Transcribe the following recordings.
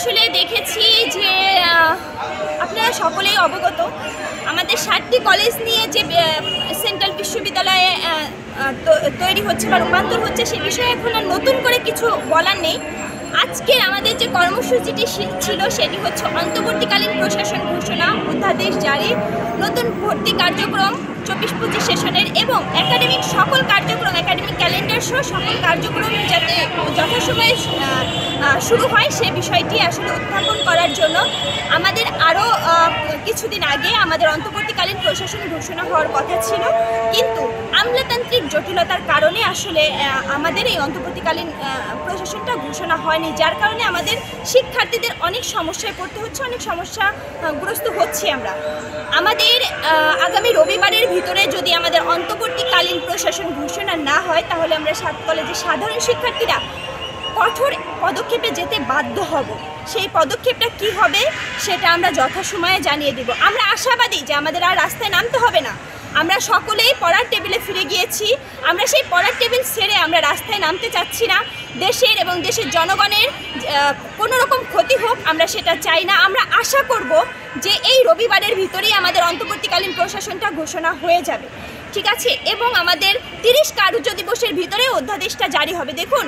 আসলে দেখেছি যে আপনারা সকলেই অবগত, আমাদের 7টি কলেজ নিয়ে যে সেন্ট্রাল বিশ্ববিদ্যালয়ে তৈরি হচ্ছে বা রূপান্তর হচ্ছে সে বিষয়ে এখন আর নতুন করে কিছু বলার নেই। আজকে আমাদের যে কর্মসূচিটি ছিল সেটি হচ্ছে অন্তর্বর্তীকালীন প্রশাসন ঘোষণা, অধ্যাদেশ জারি, নতুন ভর্তি কার্যক্রম 24-25 সেশনের এবং একাডেমিক সকল কার্যক্রম, একাডেমিক ক্যালেন্ডার সহ সকল কার্যক্রম যাতে যথাসময়ে শুরু হয় সে বিষয়টি আসলে উত্থাপন করার জন্য আমাদের আরও কিছুদিন আগে আমাদের অন্তর্বর্তীকালীন প্রশাসন ঘোষণা হওয়ার কথা ছিল, কিন্তু আমলাতান্ত্রিক জটিলতার কারণে আসলে আমাদের এই অন্তর্বর্তীকালীন প্রশাসনটা ঘোষণা হয়নি, যার কারণে আমাদের শিক্ষার্থীদের অনেক সমস্যায় পড়তে হচ্ছে, অনেক সমস্যাগ্রস্ত হচ্ছি আমরা। আমাদের আগামী রবিবারের ভিতরে যদি আমাদের অন্তর্বর্তীকালীন প্রশাসন ঘোষণা না হয় তাহলে আমরা 7 কলেজের সাধারণ শিক্ষার্থীরা কঠোর পদক্ষেপে যেতে বাধ্য হব। সেই পদক্ষেপটা কি হবে সেটা আমরা যথাসময়ে জানিয়ে দেব। আমরা আশাবাদী যে আমাদের আর রাস্তায় নামতে হবে না, আমরা সকলেই পড়ার টেবিলে ফিরে গিয়েছি। আমরা সেই পড়ার টেবিল ছেড়ে আমরা রাস্তায় নামতে চাচ্ছি না। দেশের এবং দেশের জনগণের কোনো রকম ক্ষতি হোক আমরা সেটা চাই না। আমরা আশা করব যে এই রবিবারের ভিতরেই আমাদের অন্তর্বর্তীকালীন প্রশাসনটা ঘোষণা হয়ে যাবে, ঠিক আছে, এবং আমাদের 30 কার্য দিবসের ভিতরে অধ্যাদেশটা জারি হবে। দেখুন,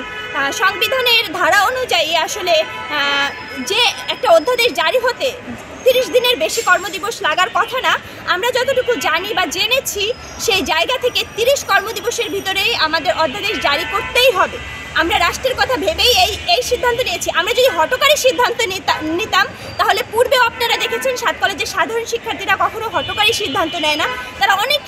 সংবিধানের ধারা অনুযায়ী আসলে যে একটা অধ্যাদেশ জারি হতে 30 দিনের বেশি কর্মদিবস লাগার কথা না। আমরা যতটুকু জানি বা জেনেছি সেই জায়গা থেকে 30 কর্মদিবসের ভিতরেই আমাদের অধ্যাদেশ জারি করতেই হবে। আমরা রাষ্ট্রের কথা ভেবেই এই সিদ্ধান্ত নিয়েছি। আমরা যদি হঠকারী সিদ্ধান্ত নিতাম তাহলে পূর্বেও আপনারা দেখেছেন 7 কলেজের সাধারণ শিক্ষার্থীরা কখনো হঠকারী সিদ্ধান্ত নেয় না। তারা অনেক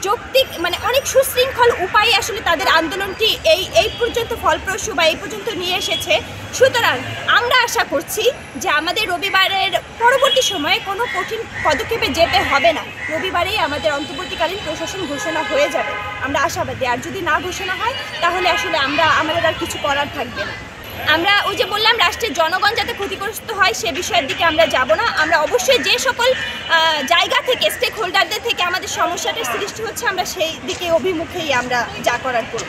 যৌক্তিক অনেক সুশৃঙ্খল উপায়ে আসলে তাদের আন্দোলনটি এই পর্যন্ত ফলপ্রসূ বা এই পর্যন্ত নিয়ে এসেছে। সুতরাং আমরা আশা করছি যে আমাদের রবিবারের পরবর্তী সময়ে কোনো কঠিন পদক্ষেপে যেতে হবে না। রবিবারেই আমাদের অন্তর্বর্তীকালীন প্রশাসন ঘোষণা হয়ে যাবে, আমরা আশাবাদী। আর যদি না ঘোষণা হয় তাহলে আসলে আমাদের আর কিছু করার থাকবে না। আমরা ওই যে বললাম, রাষ্ট্রের জনগণ যাতে ক্ষতিগ্রস্ত হয় সে বিষয়ের দিকে আমরা যাব না। আমরা অবশ্যই যে সকল জায়গা থেকে স্টেক হোল্ডারদের থেকে আমাদের সমস্যাটার সৃষ্টি হচ্ছে আমরা সেই দিকে অভিমুখেই আমরা যা করার করব।